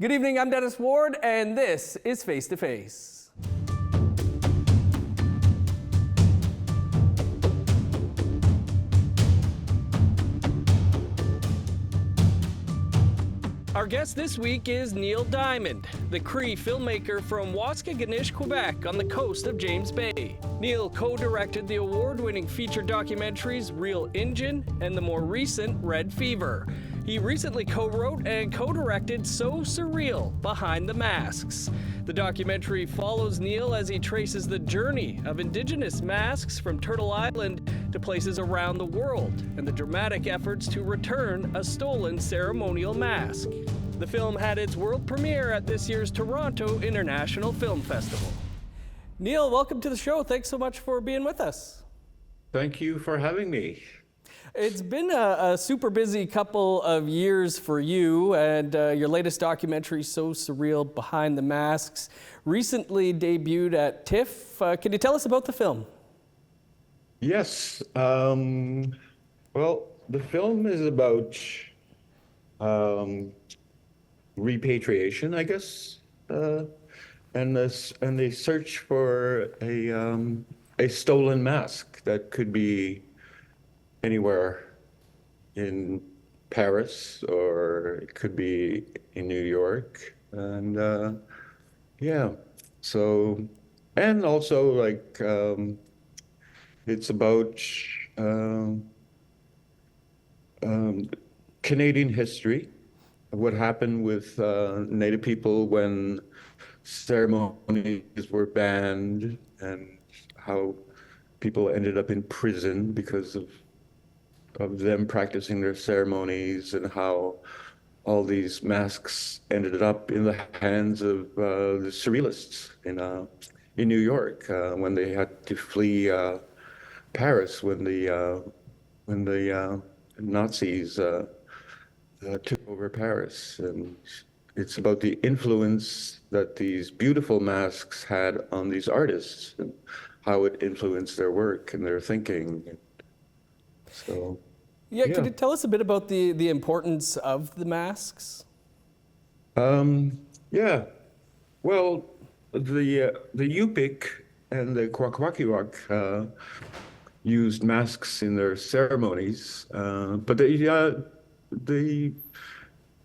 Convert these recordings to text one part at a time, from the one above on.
Good evening, I'm Dennis Ward, and this is Face to Face. Our guest this week is Neil Diamond, the Cree filmmaker from Waskaganish, Quebec, on the coast of James Bay. Neil co-directed the award-winning feature documentaries Reel Injun and the more recent Red Fever. He recently co-wrote and co-directed So Surreal, Behind the Masks. The documentary follows Neil as he traces the journey of Indigenous masks from Turtle Island to places around the world and the dramatic efforts to return a stolen ceremonial mask. The film had its world premiere at this year's Toronto International Film Festival. Neil, welcome to the show. Thanks so much for being with us. Thank you for having me. It's been a super busy couple of years for you, and your latest documentary, So Surreal, Behind the Masks, recently debuted at TIFF. Can you tell us about the film? Yes. Well, the film is about repatriation, I guess, and they search for a stolen mask that could be anywhere in Paris, or it could be in New York, and yeah. So, and also like it's about Canadian history, what happened with Native people when ceremonies were banned, and how people ended up in prison because of them practicing their ceremonies, and how all these masks ended up in the hands of the surrealists in New York when they had to flee Paris when the Nazis took over Paris. And it's about the influence that these beautiful masks had on these artists and how it influenced their work and their thinking. So, yeah, could you tell us a bit about the importance of the masks? Yeah. Well, the Yupik and the Kwakwaka'wakw used masks in their ceremonies, but they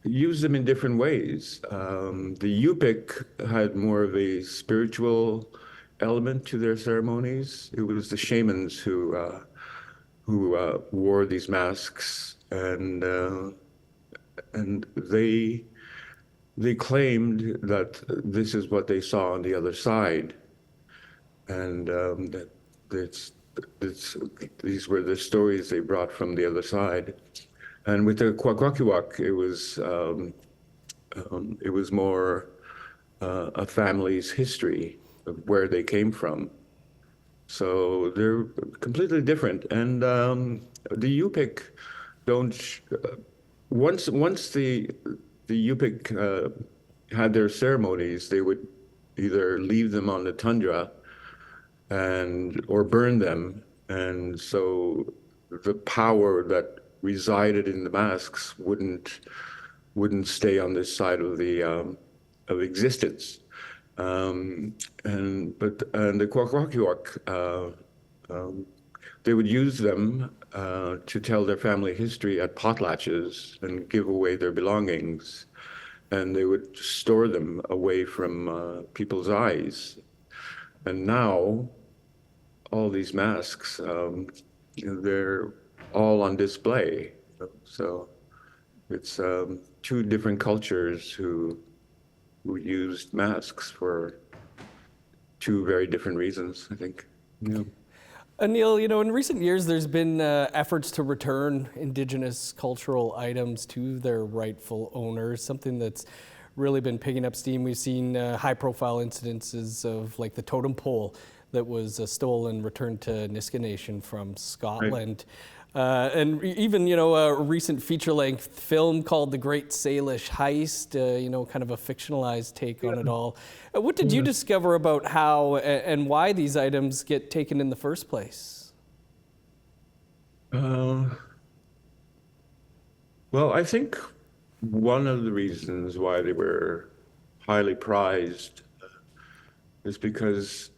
used them in different ways. The Yupik had more of a spiritual element to their ceremonies. It was the shamans who wore these masks, and they claimed that this is what they saw on the other side, and that these were the stories they brought from the other side. And with the Kwakwaka'wakw, it was more a family's history of where they came from. So they're completely different. And the Yupik don't. Once the Yupik had their ceremonies, they would either leave them on the tundra or burn them. And so the power that resided in the masks wouldn't stay on this side of of existence. And the Kwakwaka'wakw, they would use them to tell their family history at potlatches and give away their belongings, and they would store them away from people's eyes. And now, all these masks, they're all on display. So it's two different cultures who used masks for two very different reasons, I think. Yeah. Neil, in recent years, there's been efforts to return Indigenous cultural items to their rightful owners, something that's really been picking up steam. We've seen high-profile incidences of, like, the totem pole that was stolen, returned to Niska Nation from Scotland. Right. And even, a recent feature-length film called The Great Salish Heist, kind of a fictionalized take on it all. What did you discover about how and why these items get taken in the first place? Well, I think one of the reasons why they were highly prized is because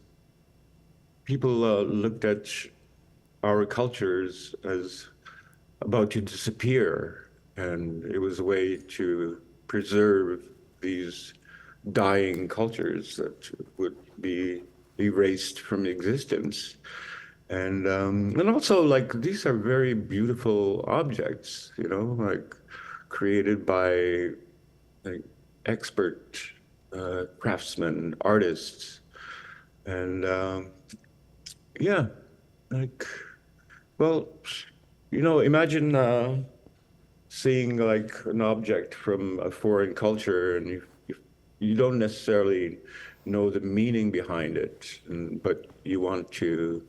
people looked at our cultures as about to disappear, and it was a way to preserve these dying cultures that would be erased from existence. And also, like, these are very beautiful objects, you know, like created by like expert craftsmen, artists, and yeah, like, well, you know, imagine seeing like an object from a foreign culture, and you don't necessarily know the meaning behind it, but you want to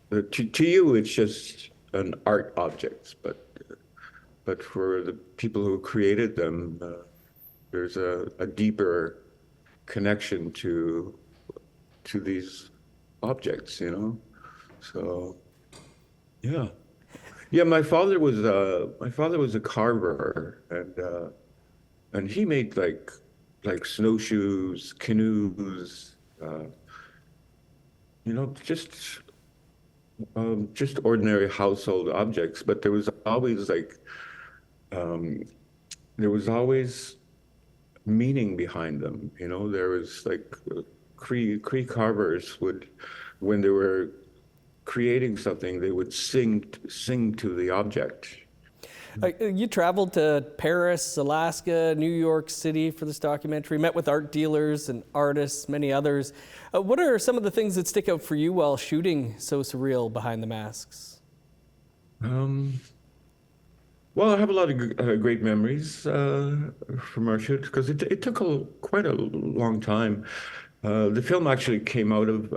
you, it's just an art object, but for the people who created them, there's a deeper connection to these objects, you know. So yeah, yeah. My father was a carver, and he made like snowshoes, canoes, uh, you know, just ordinary household objects. But um, there was always meaning behind them. You know, there was like Cree carvers would, when they were creating something, they would sing to the object. You traveled to Paris, Alaska, New York City for this documentary, met with art dealers and artists, many others. What are some of the things that stick out for you while shooting So Surreal Behind the Masks? Um, well, I have a lot of great memories from our shoot because it took quite a long time. The film actually came out of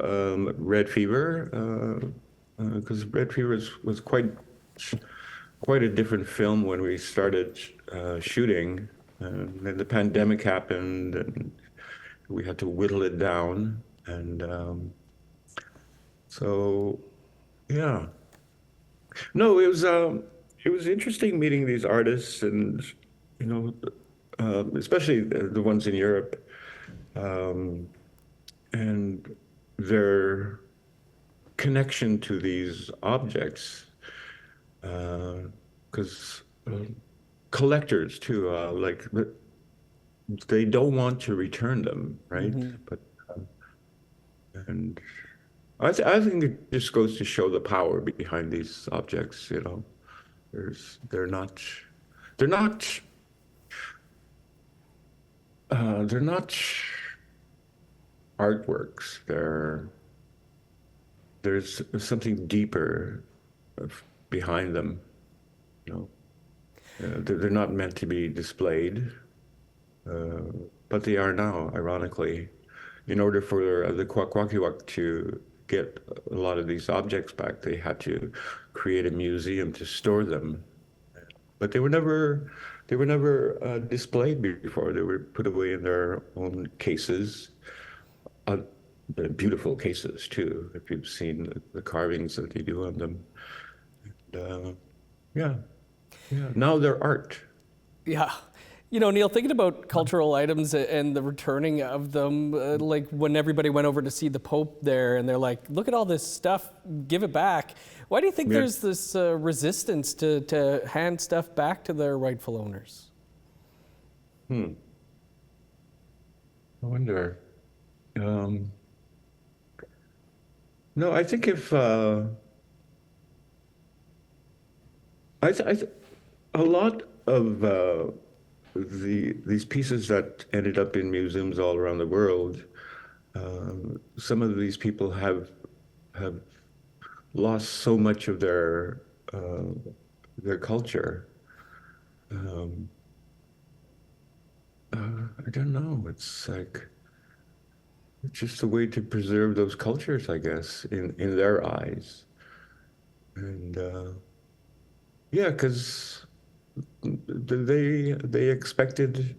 Red Fever because Red Fever was quite a different film when we started shooting. And then the pandemic happened, and we had to whittle it down. And so, yeah. No, it was interesting meeting these artists, and you know, especially the ones in Europe, um, and their connection to these objects, because collectors too, they don't want to return them, right? But and I think it just goes to show the power behind these objects, you know. They're not they're not they're not artworks. There's something deeper behind them, you know. They're not meant to be displayed, but they are now, ironically. In order for the Kwakwaka'wakw to get a lot of these objects back, they had to create a museum to store them. But they were never displayed before. They were put away in their own cases, uh, beautiful cases too, if you've seen the carvings that they do on them. And, yeah, yeah. Now they're art. Yeah. You know, Neil, thinking about cultural items and the returning of them, like when everybody went over to see the Pope there and they're like, look at all this stuff, give it back. Why do you think Yeah. there's this resistance to hand stuff back to their rightful owners? I wonder. Um, no, I think if I th a lot of these pieces that ended up in museums all around the world, some of these people have lost so much of their culture. Um, I don't know. It's like it's just a way to preserve those cultures, I guess, in their eyes. And yeah, because they expected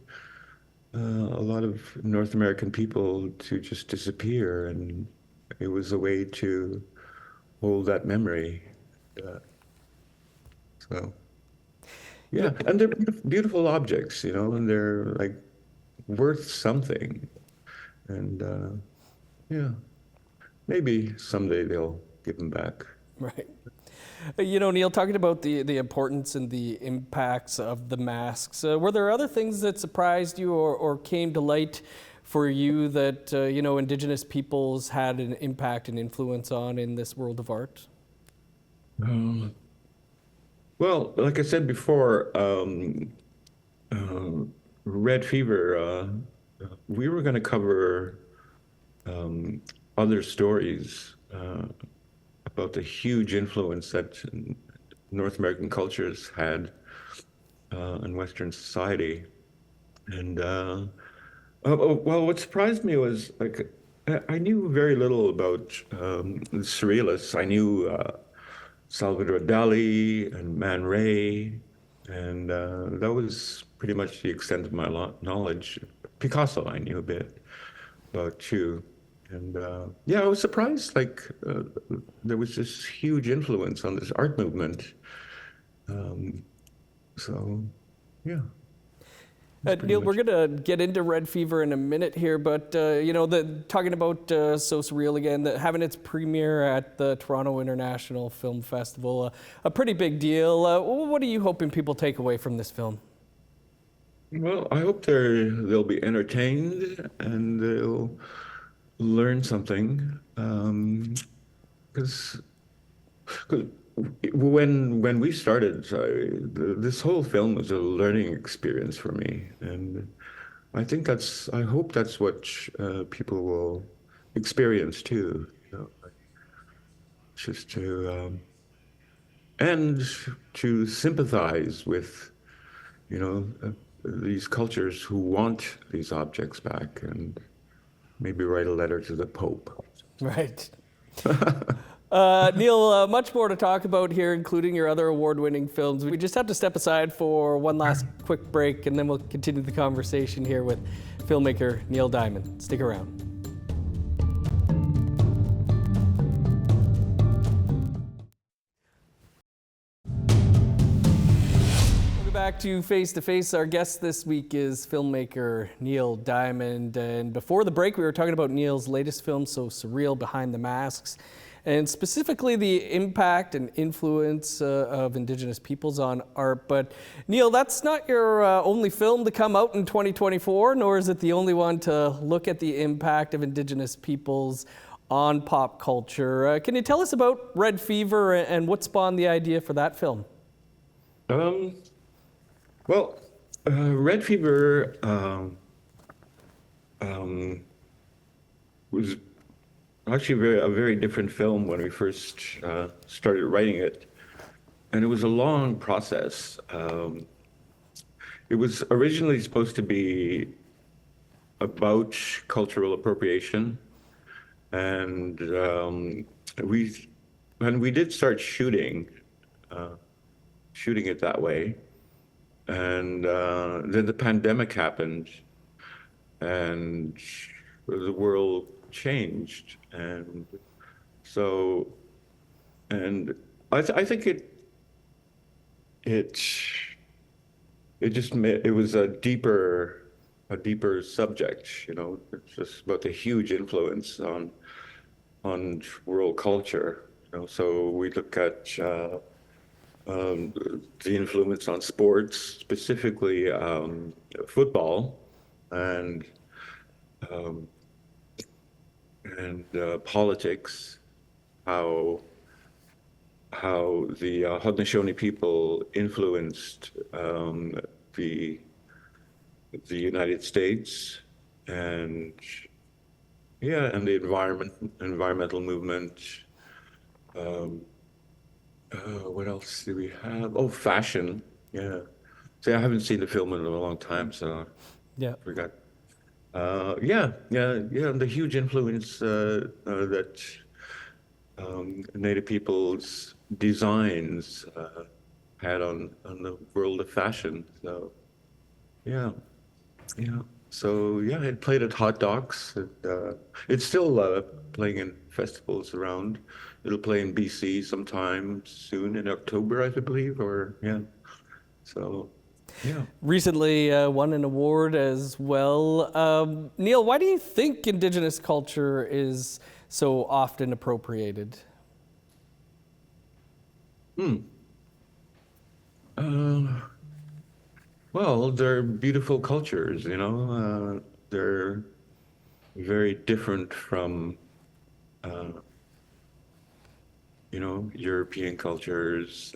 a lot of North American people to just disappear, and it was a way to hold that memory. Uh, so Yeah, and they're beautiful objects, you know, and they're like worth something. And yeah, maybe someday they'll give them back. Right. You know, Neil, talking about the importance and the impacts of the masks, were there other things that surprised you or came to light for you that, you know, Indigenous peoples had an impact and influence on in this world of art? Um, well, like I said before, Red Fever, we were going to cover um, other stories about the huge influence that North American cultures had in Western society. And well, what surprised me was like I knew very little about the Surrealists. I knew Salvador Dali and Man Ray, and that was pretty much the extent of my knowledge. Picasso, I knew a bit about too. And yeah, I was surprised. Like there was this huge influence on this art movement. Um, so yeah, that's pretty Neil, we're much. going to get into Red Fever in a minute here, but you know, talking about So Surreal again, having its premiere at the Toronto International Film Festival, a pretty big deal. What are you hoping people take away from this film? Well, I hope they'll be entertained and they'll learn something. Because when we started, this whole film was a learning experience for me, and I hope that's what people will experience too. You know, like, just to and to sympathize with, you know, these cultures who want these objects back, and maybe write a letter to the Pope. Right. Neil, much more to talk about here, including your other award-winning films. We just have to step aside for one last quick break, and then we'll continue the conversation here with filmmaker Neil Diamond. Stick around. Welcome back to Face to Face. Our guest this week is filmmaker Neil Diamond. And before the break, we were talking about Neil's latest film, So Surreal, Behind the Masks, and specifically the impact and influence of Indigenous peoples on art. But Neil, that's not your only film to come out in 2024, nor is it the only one to look at the impact of Indigenous peoples on pop culture. Can you tell us about Red Fever and what spawned the idea for that film? Um, well, Red Fever was actually a very different film when we first started writing it. And it was a long process. It was originally supposed to be about cultural appropriation. And when we did start shooting it that way. And then the pandemic happened and the world changed. And so, and I think it just made, it was a deeper subject, you know. It's just about the huge influence on world culture, you know. So we look at the influence on sports, specifically football, and um, politics, how the Haudenosaunee people influenced the United States, and yeah, and the environmental movement. What else do we have? Oh, fashion. Yeah. See, I haven't seen the film in a long time, so Yeah. I forgot. Yeah. The huge influence that Native people's designs had on the world of fashion. So, yeah. So yeah, it played at Hot Docs. It's still playing in festivals around. It'll play in BC sometime soon in October, I believe. Or yeah. So, yeah. Recently won an award as well. Neil, why do you think Indigenous culture is so often appropriated? Well, they're beautiful cultures, you know. They're very different from, you know, European cultures.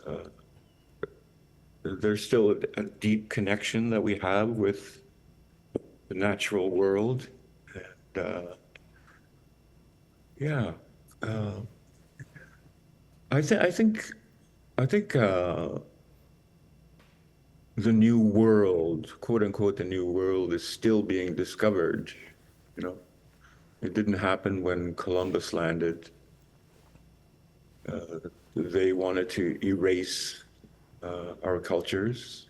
There's still a deep connection that we have with the natural world. And, yeah, uh, I think the new world, quote unquote, the new world is still being discovered. You know, it didn't happen when Columbus landed. They wanted to erase our cultures,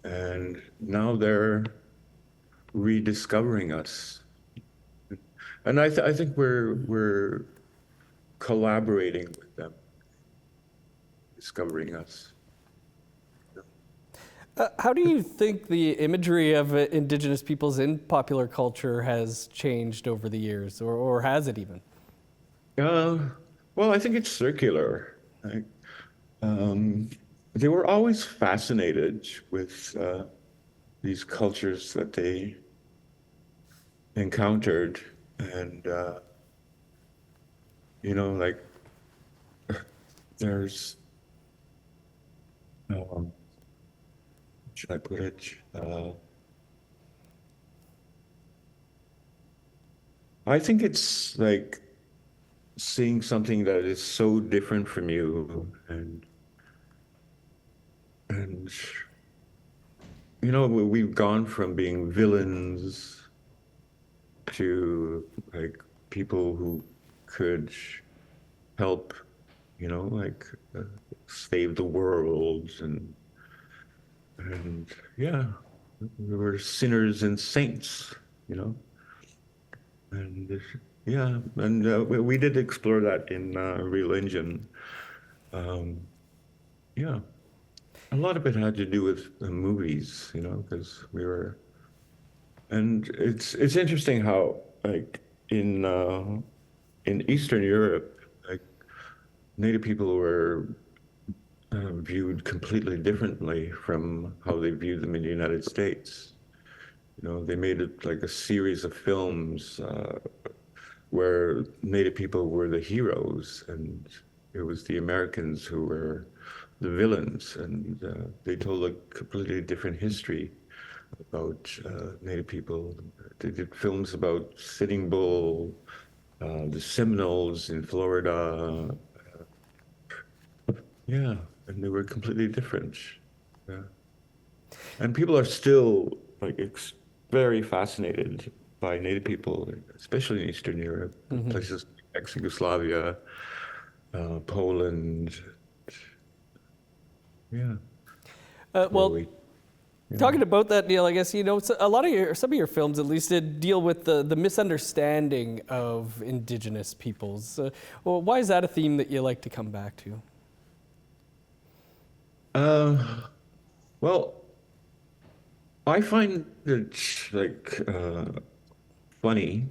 and now they're rediscovering us. And I think we're collaborating with them, discovering us. How do you think the imagery of Indigenous peoples in popular culture has changed over the years, or has it even? Well, I think it's circular. They were always fascinated with these cultures that they encountered, and you know, like there's should I put it? I think it's like seeing something that is so different from you, and you know, we've gone from being villains to like people who could help, you know, like save the world, and yeah, we were sinners and saints, you know. And yeah, and we did explore that in Reel Injun. Yeah, a lot of it had to do with the movies, you know, because we were, and it's interesting how like in Eastern Europe, like Native people were viewed completely differently from how they viewed them in the United States. You know, they made it like a series of films where Native people were the heroes, and it was the Americans who were the villains, and they told a completely different history about Native people. They did films about Sitting Bull, the Seminoles in Florida. Yeah, and they were completely different. Yeah. And people are still like very fascinated by Native people, especially in Eastern Europe, places like ex-Yugoslavia, Poland. Yeah. Well, Yeah. talking about that, Neil, I guess, you know, a lot of some of your films at least did deal with the misunderstanding of Indigenous peoples. Well, why is that a theme that you like to come back to? Well, I find it like funny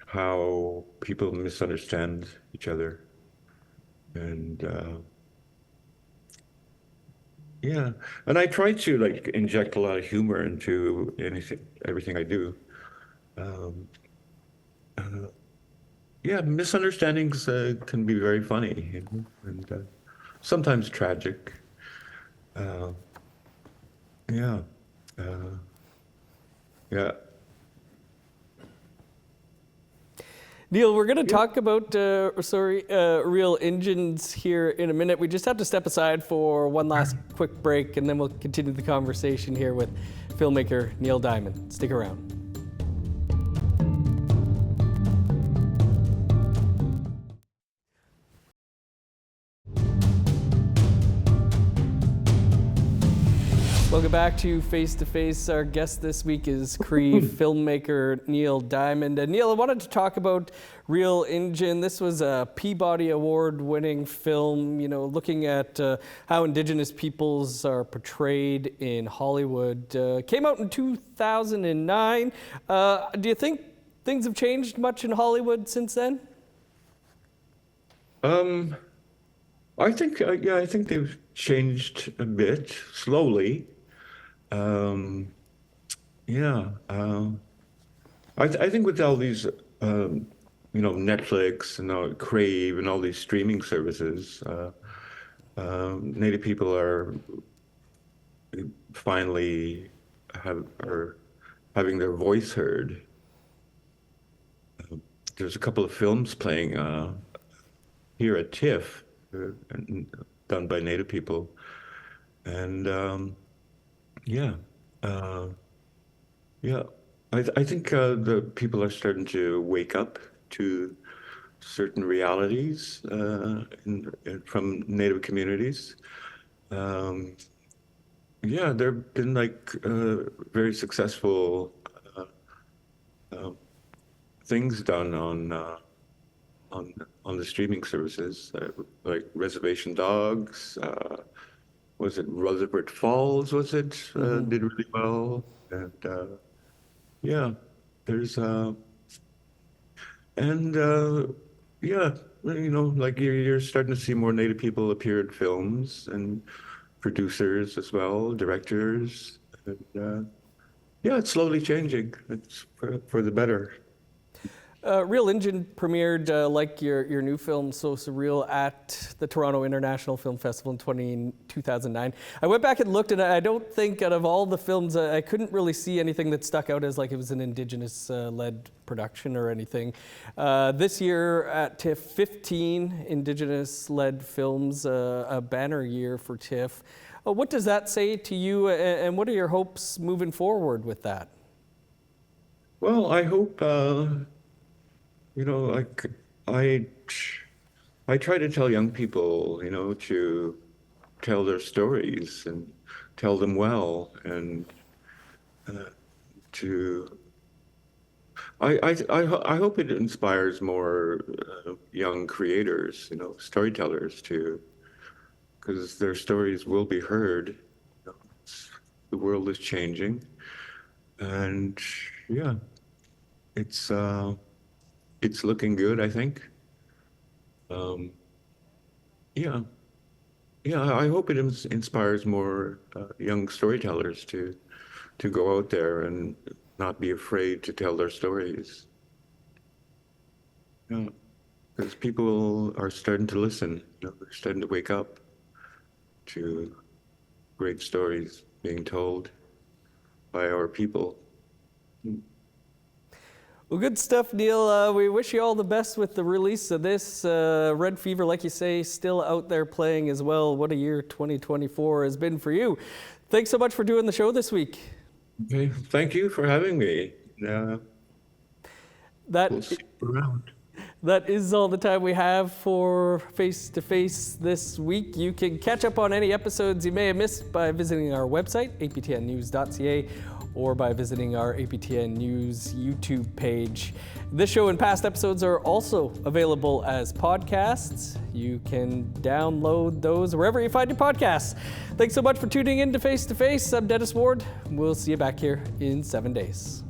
how people misunderstand each other, and yeah, and I try to like inject a lot of humor into everything I do. Um, yeah, misunderstandings can be very funny, you know, and sometimes tragic. Uh, yeah, uh, yeah. Neil, we're going to talk about Reel Injuns here in a minute. We just have to step aside for one last quick break, and then we'll continue the conversation here with filmmaker Neil Diamond. Stick around. Welcome Welcome back to Face to Face. Our guest this week is Cree filmmaker Neil Diamond. And Neil, I wanted to talk about Reel Injun. This was a Peabody Award winning film, looking at how Indigenous peoples are portrayed in Hollywood. Came out in 2009. Do you think things have changed much in Hollywood since then? I think they've changed a bit slowly. I think with all these, Netflix and now Crave and all these streaming services, Native people are finally are having their voice heard. There's a couple of films playing here at TIFF. Done by Native people, and I think the people are starting to wake up to certain realities from Native communities. There've been very successful things done on the streaming services, like Reservation Dogs. Was it Rutherford Falls? Did really well, and there's you're starting to see more Native people appear in films and producers as well, directors, and it's slowly changing. It's for the better. Reel Injun premiered, like your new film, So Surreal, at the Toronto International Film Festival in 2009. I went back and looked, and I don't think out of all the films, I couldn't really see anything that stuck out as like it was an Indigenous-led production or anything. This year at TIFF, 15 Indigenous-led films, a banner year for TIFF. What does that say to you, and what are your hopes moving forward with that? Well, I hope... I try to tell young people, to tell their stories and tell them well, and I hope it inspires more young creators, storytellers because their stories will be heard. The world is changing, and it's looking good, I think. I hope it inspires more young storytellers to go out there and not be afraid to tell their stories. Because people are starting to listen. They're starting to wake up to great stories being told by our people. Well, good stuff, Neil. We wish you all the best with the release of this. Red Fever, like you say, still out there playing as well. What a year 2024 has been for you. Thanks so much for doing the show this week. Okay, thank you for having me. We'll see you around. That is all the time we have for Face to Face this week. You can catch up on any episodes you may have missed by visiting our website, aptnnews.ca, or by visiting our APTN News YouTube page. This show and past episodes are also available as podcasts. You can download those wherever you find your podcasts. Thanks so much for tuning in to Face. I'm Dennis Ward. We'll see you back here in 7 days.